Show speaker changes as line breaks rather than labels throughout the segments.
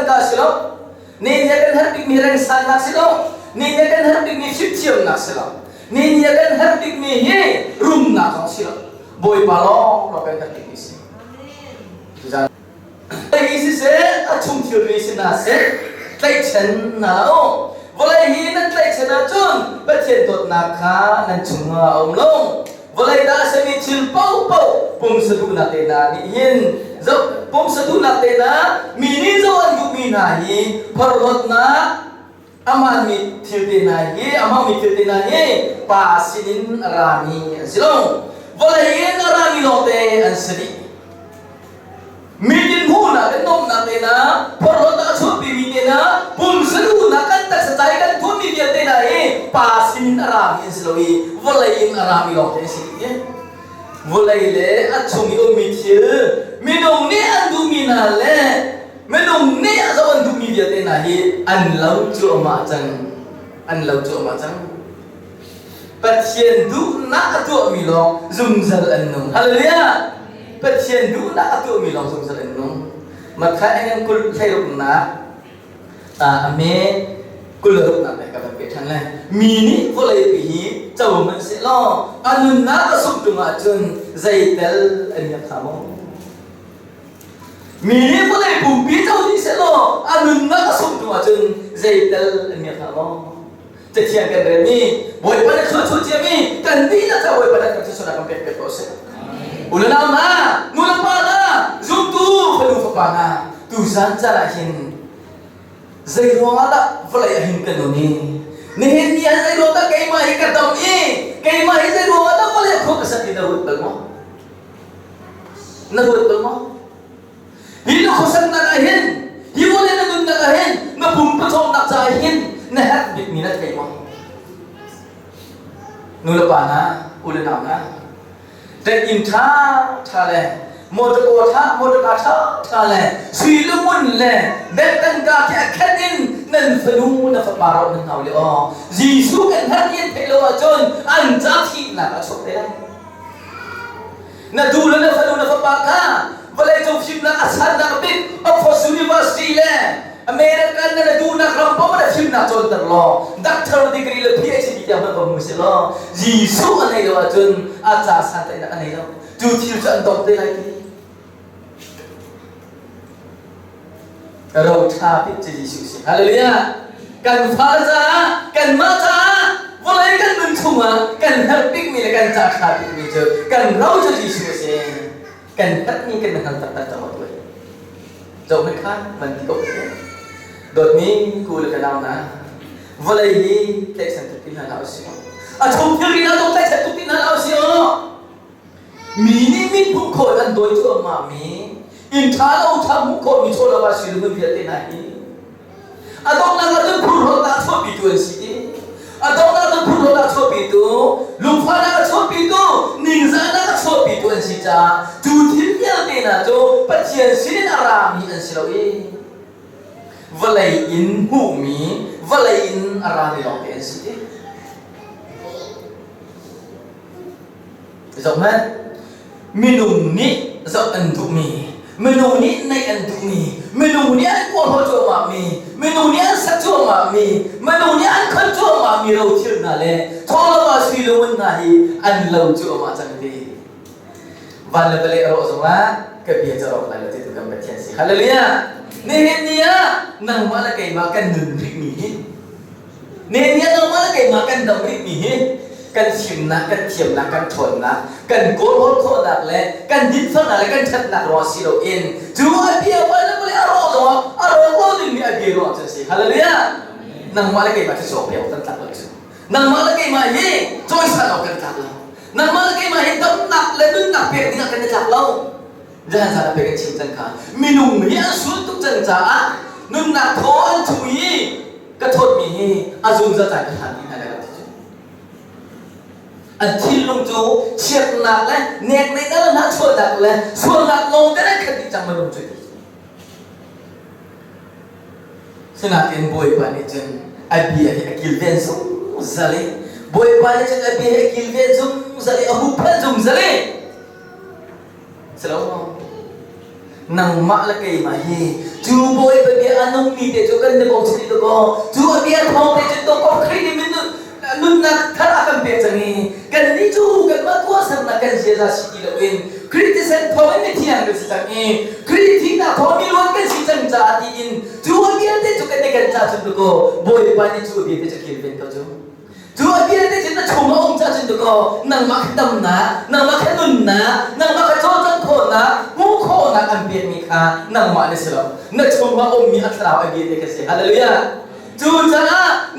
ka silo ni nya kan har dik mi rang san nak silo ni nya kan har dik mi ship chiam nak silo ni nya kan har dik mi he room nak silo boy palo lo kan har dik mi si amen isi se achum thiu ni sin na se tlai chen na o volai hi nan tlai chen na chun ba chen tot na kha nan chunga om long volai da se mi chil pau pau pum sa du na te na ni hin zo pum sa du na te na mi ni zo an du mi na hi parot na aman mi thiu te na hi ama mi thiu te na hi pa sinin rami silong volai hi rami lo te an sidi Midin huna kan nom na te na porot na chut bi te na pum selu na kan tak satai kan thun mi te na e pasin arami sloi volai in arami lo te si ye volai le achumi o mi thie mi dong ne an du mi na le mi dong ne a zo an du mi te na hi an lau chu ma chang pat hien du na tu mi lo zum zal an nong hallelujah bất hiền đủ đã tự mình lòng dùng dân nông mà khai anh em cứ thay đổi na mẹ cứ lỡ lúc nào để các bạn biết thằng này mini vô lấy bị cháu mình sẽ lo anh na có sụp từ mà chân dây tel anh nhập thảm không mini vô lấy bùn bí cháu đi sẽ lo anh na có sụp từ mà chân dây tel anh nhập thảm khôngจะเทียนกันเรื่องนี้บ่อยปานนั้นช่วยมีกันดีนะจ๊ะบ่อยปานนั้นก็จะสอนกันเป็นโปรเซสulah nama mula pana zoom tu perlu pana tu sanca lahin zairong ada volai ahin kanoni nihin dia zairong ada kai mai kadam kai mai zairong ada volai kho kasati na hut balmo hilu khosan na ahin hi volai na dun na ahin na bum pathom na cha ahin na hat bit minat kai mo nula pana ulah namaแต่อินท่าเลยโมดโกท่าโมดกาท่าเลยสุยลุมุนเลยเด็กตั้งกาแค่แค่ดินนั่นฝนูนั่นฝบาเรานั่นเอาเลยอ๋อจีสุกันท่านยินเพลวจนอันจับที่หนักชกได้นั่นดูแล้วนั่นฝนูนั่นฝบาค่ะเวลาจบชิมนักอาสานักบิดออฟฟอร์สยูนิเวอร์ซิตี้เลยอเมริกันนั่นดูนักรำป้อมนั่นชิมนักจนตลอดดักเตอร์ดีกรีเลยพีเอชดีเดียวมันก็มุสลิมจีสุอันไหนเลยวจนอาจารย์สันตินักอันไหนเลวจูที่จะอันตบได้ไรที่เราชาพิจิตรสุสิฮาเลลูยากันฟาจ้ากันมาจ้าวันไหนกันมึงทุ่มกันเฮลปิกมีเลยกันจ้าชาพิมีเจอกันเราจะจีสุสิกันพัดมีกันมันตัดจังหวะด้วยจบไหมครับมันที่กบโดดนี้กูเลยกันเอานะวันไหนเล็กสันตินาเราเสียชมที่เราต้องเล็กสันตินาเราเสียมีนี่มีผู้คนอันโดยทั่วมามีอินทาเราทำผู้คนมีโชว์เราว่าสิ่งมันเพียรตินาฮีต้องนั่งกันพูดเราตาชอบปีตัวสิต้องนั่งกันพูดเราตาชอบปีตัวลุงฟ้านั่งชอบปีตัวนิงซานั่งชอบปีตัวสิจ้าจูที่เพียรตินาโจปัจเจียนสินอารามีอันสิเราเองวันไหนอินหูมีวันไหนอินอารามีเราเป็นสิจบไหมมินุนี่จะอันดุมีมินุนี่ในอันดุมีมินุนี่อันควรหัวจัวมามีมินุนี่อันสักจัวมามีมินุนี่อันขันจัวมามีเราเชื่อนั่นแหละทอละว่าสีลวันนั้นอันเราจัวมาจังดีวันละเบลเราสมาก็เบียจะรออะไรที่ถูกกำบัดเทียนสิฮาเลลูยานี่เห็นเนี่ยนั่งมาละไก่มากันหนึ่งริกมีนี่เนี่ยนั่งมาละไก่มากันดำริกมีกันชิมนะกันเทียมนะกันทนนะกันโกนโคตรหนักเลยกันดิ้นฟังอะไรกันชัดหนักรอสิเราเองจูอาเบียวันนั้นไม่อร่อยหรออร่อยก็ดิ้นมีอาเบียรอจังสิฮาเลลูยานั่งมาละไก่มาที่โซเฟียกันตักเลยนั่งมาละไก่มาเย่จอยสันเรากันตักเลยนั่งมาละไก่มาเห็นตั้งหนักเลยนึกหนักเพียงนี่กันตักเราjangan salah pegang cium jangka minum ya suntuk jangka nun nak thon chui kathot mi azung za tai khan ni na la an thil lung chu chiat nak le nek nei na na chua dak le chua nak long da khat ti chang ma lung chui sina tin boy pa ni chen abi hi akil ven sum zale boy pa ni chen abi hi akil ven sum zale ahu phan sum zale selaw nang maklagay mahi juboy babi anong mite jo kan de bong sito ko ju abia thong te jo ko khri min nun na thara kan pe changi kan ni ju kan ma ko sam na kan je za si lo in criticism thong me thian ke changi critic na thong mi lon kan si chang cha ti in ju abia te jo kan de kan cha chun ko boy pa ni ju bi te jo kil ben to jo ju abia te jin na chong ong cha chun ko nang ma khadam na nang ma khanun na nang ma kha cho chang ko na mu ko na kan bi mi kha nang ma ni silo na chong ma om mi athra abi te ke se hallelujahจูจ้า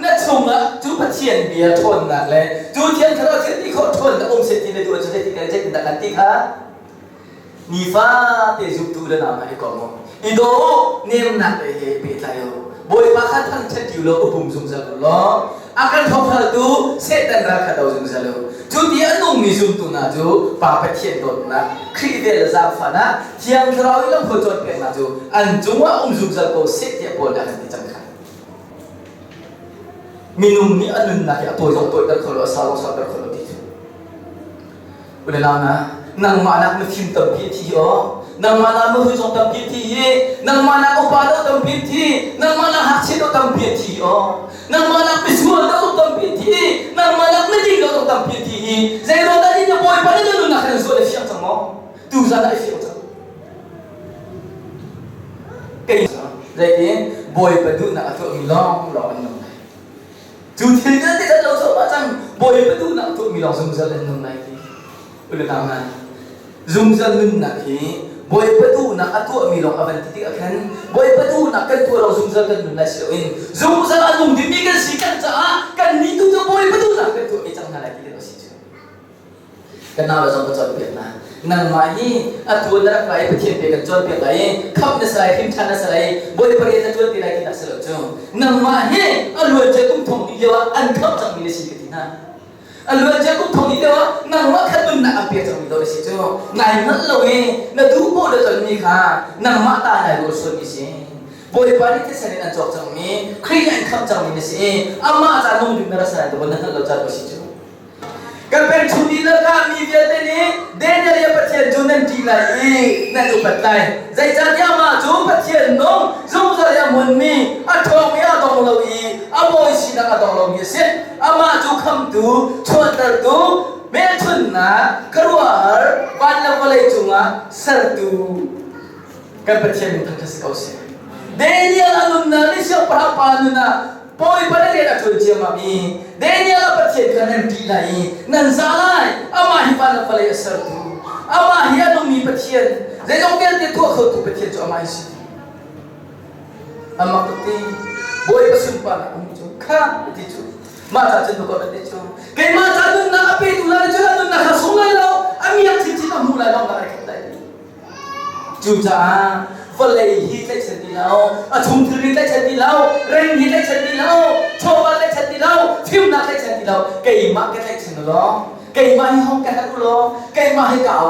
นั่นชงอ่ะจูพัดเทียนเบียร์ทนนักเลยจูเทียนคาราเทียนที่เขาทนแต่องค์เศรษฐีในตัวจะได้ที่กันจะกินตะกันที่ค่ะนี่ฟ้าเตจุบตูเดินมาให้ก่อนมั้งอีโดเนียมหนักเลยเปิดใจอยู่บอยปากขัดทั้งชัดอยู่แล้วอุปมซุ่มซาลุล้ออาการท้องทะลุเสตันรักขัดเอาซุ่มซาลุจูที่อันนุ่มมีซุ่มตูน่ะจูปาพัดเทียนโดนนะครีเดลซาฟานะเทียนคาราวิลล์พอจดเป็นนะจูอันจูว่าองค์ซุ่มซาลุเสตียบอลได้กันที่จังค่ะมีนุ่มนี่อันนึงนะที่ตัวจงตัวกันคนละสาวสาวกันคนละทีอุดแล้วนะนางมานักมันทิมตับพิธีอ๋อนางมานักมันหุ่นจงตับพิธีนางมานักอุปาดตับพิธีนางมานักหักเชือกตับพิธีอ๋อนางมานักมิสวรตับพิธีนางมานักไม่ดีเราตับพิธีใจเราได้ยินบ่อยไปแล้วนู่นนักเรียนส่วนเสียงจังมั้งดูซะได้เสียงจังเก่งใจเก่งบ่อยไปดูนักตัวมีล้อมหล่ออันนึงจูที่นั่นที่เราสอบจังบ่อยไปดูนักตัวมีล้อมซุ่มซาเล่นนู่นนั่นที่อุดแล้วนะซุ่มซาเล่นนักที่บ่อยไปดูนักตัวมีล้อมอันที่กันบ่อยไปดูนักกันตัวเราซุ่มซาเล่นนู่นนั่นเสียอินซุ่มซาอันนุ่มที่มีกันสิกันจ้ากันนี่ตัวจะบ่อยไปดูนักกันตัวไอ้จังนั่นแหละที่เราสิจูกันน่าเราจะมาจดเปลี่ยนนะนั่นหมายที่ตัวนักไล่ไปเทียนเปลี่ยนจดเปลี่ยนไรขับนัสไลหิมชันนัสไลบ่อยไปเรียนจดเปลี่ยนไรที่นัสไลจูนั่นหมายที่อรวยจะกุ้งทองนี่เดียวอันขับจังมีเลสิกันที่นั่นอรวยจะกุ้งทองนี่เดียวนั่นว่าขัดดุนนักเปลี่ยนจังมีเลสิจูนายนั่นเราเองนั่นดูบ่ได้จนมีค่ะนั่นมาตายรู้ส่วนนี้สิบ่อยไปที่เสด็จนั่นจบจังมีใครอันขับจังมีเลสิอามาจะนุ่งดึงนาสไลตัวนั่นเราจะรู้สิจูกันเป็นชุดีแล้วก็มีเดียดนี้เดนเรียบเทียนจูนันทีไรนั่นอุปถัยใจจัดยามาจูปเทียนน้องจูจะยามุนมีอัฐองมีอัฐองเราอีอาโมยสินักอัฐองเรามีเสียอามาจูคำตูชวนตระตูเมื่อชุนนะกรัวร์วันละวันเลยจูงะสัตตูกันเป็นเทียนมันทัศน์เขาเสียเดนยาลานุนนะลิเชียปะปานุนะปอยไปเลยนะทุนเจียมามีเดนิอาประเทศกันนั่นที่ไหนนั่นซาลายอามาฮิปานะฟะเลยสัตว์อามาฮิอานุมีประเทศเรื่องเกี่ยวกับตัวเขาตัวประเทศจะอามาฮิสิอามาตุตีบอยประสุนปานะอามิจูข้าติจูมาจากจันทบุรีจูเกี่ยมาจากนุนนักเปตุลาจูนุนนักสุนัยเราอามีอันที่ที่เรามูลายเราอะไรกันได้จูจ้าฟลายฮิตได้ชัดดีแล้วชุมทรีได้ชัดดีแล้วเร่งฮิตได้ชัดดีแล้วโชว์ได้ชัดดีแล้วฟิวนักได้ชัดดีแล้วเกี่ยมากันได้ชัดดีแล้วเกี่ยมาให้ห้องกันได้แล้วเกี่ยมาให้เก่า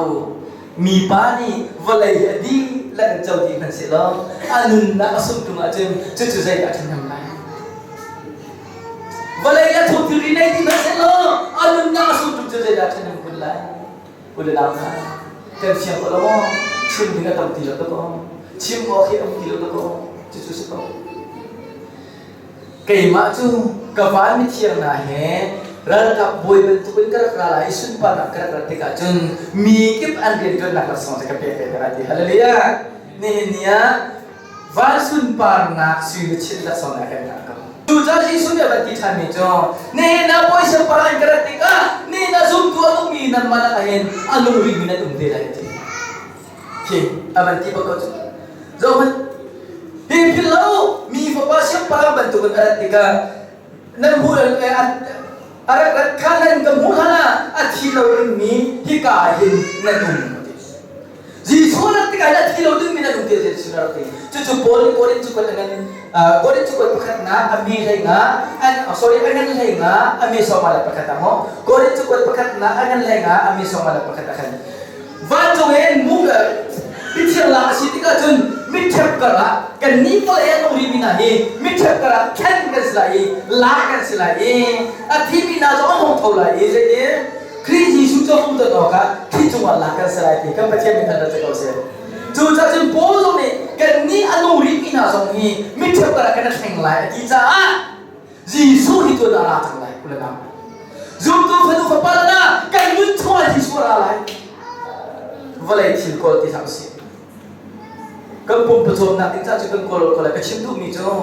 มีป้านี่ฟลายฮิดีและเจ้าดีมันเสร็จแล้วอันนั้นนักสุ่มตัวมาจึงจะใจกันทำไงฟลายฮิชุมทรีได้ดีมันเสร็จแล้วอันนั้นนักสุ่มตัวจะใจกันทำไงอุดแล้วนะเต็มเสียงก็แล้วชิมถึงกับตั้งตีแล้วก็ชิมโอเคเอากิโลตะโกจุดๆก็เกี่ยมาจูกับวันมิเทียงนะเฮรัลกับบ่อยเป็นตุเป็นกระกระไรสุนปานักกระกระติกาจุนมีกิบอันเดียร์นักละสองจะกับเป๊ะๆกันดีฮัลโหลยานี่เนี่ยวันสุนปานักสุยชิลละสองนักกันนะครับจูจ้าจีสุนเนี่ยบัดที่ทำมิจงนี่นะบ่อยสุนปานักกระติกานี่นะซุ่มตัวลูกมีนั่นมาละเห็นอันลูกมีนั่นตุ้มเดรัยทีเฮ้อามันที่บอกก็จูzaman hilau mi fapasya para bantukan aratika nan bulan arat kanan kemuhana at hilau mi hikahin nanum jisu aratika at hilau din mi nanum tiya sunarati cucu boleh korin cukup dengan korin cukup pakat na ami lenga sorry angan lenga ami somala pakata mo korin cukup pakat na angan lenga ami somala pakatakan vanjohen muga Bicara sitika jun mitchap kara kan ni pala yang uri binahi mitchap kara kan selai lakan selai ati bina jo hong thau lai jadi kriji sujo hong to ka ki jwa lakan selai ti kan pache mi kan ta kau se จูจะจึงโป้ตรงนี้กันนี้อนุริปินาสงฮีไม่เทียบกันกันแข่งไรที่จะยิสุที่ตัวดาราจังไรคุณละนะจูตัวฟันฟันปานะกันยุทธวายิสุอะไรวลัยทิลโกติสังสีก็ปุ่มประตูนักที่จะจุกันโกลก็เลยก็ชิมดูมีจ้อง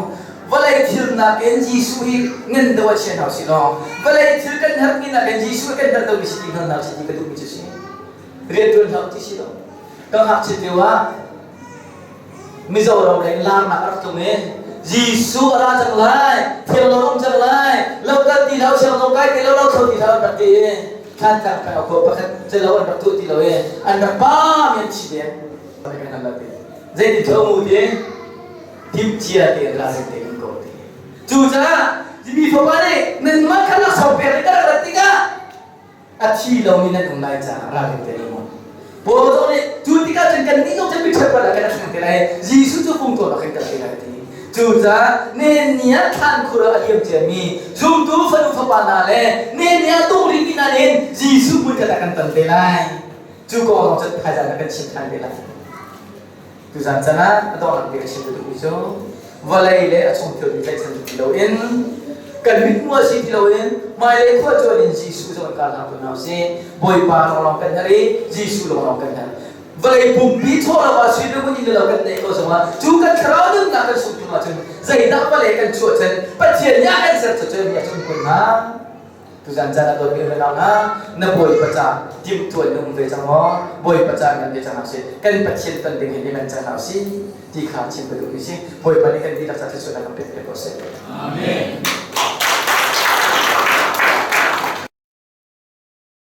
วลัยทิลนักเอ็นยิสุฮีเงินตัวเชนเอาสิน้องวลัยทิลกันหักนี่นักเอ็นยิสุกันดัดตัวมิสิกันนักสิที่กันดูมิจุสิเรียนตัวนักที่สิน้องก็หักสิที่ว่ามิจารณ์เลยลานักรักตัวเองยิสุอะไรจังไรเที่ยวเราจังไรเราตัดที่เราเชื่อเราใกล้ที่เราเข้าที่เราตัดที่ท่านจะไปเอาคนประคันจะเราอันประตูที่เราเองอันนั้นป้ามีชีเดียอะไรกันนั่นแหละเจดีย์เท่ามูดีทิมเชียร์เดียร์ลาเซนเตนก็ดีจู่จ้าจะมีพวกอะไรนั่นมาขนาดสอบเปรียบกันรัติกาอาชีพเรามีนั่นตรงไหนจ้าลาเซนเตนมั้งพวกเราเนี่ยจู่ที่กันกันนี่ต้องจะพิจารณากันทั้งที่ไรยิสุจะพุ่งตัวเรากันที่ไรที่จู่จ้าเนี่ยเนี่ยท่านคุระเลียมเจมีจุ่มตัวฟันฟันปานาเลยเนี่ยต้องรีบนั่นเองยิสุพูดกันตั้งที่ไรจู่ก็เราจะพยายามกันชิมทันที่ไรtu sana atau orang dia cerita tu iso walai le achong tu dia cerita tu loin kan mit mo si loin mai le ko to in jisu so ka na tu na se boy pa orang kan hari jisu orang kan hari walai bumbi thora wa si lu ni lo kan nei ko so ma tu kan khrau dun na kan su tu ma chen zai da pa le kan chu chen pa thian ya kan sa chu chen ya chung kun na tu sana tu dia le na na boy pa cha tim tu num ve chang mo boy pa cha ngan ve chang se kan pa chen tan ding ni man chang si ti kha chen pa du si boy pa ni kan di la sa chu na kan pe ko se amen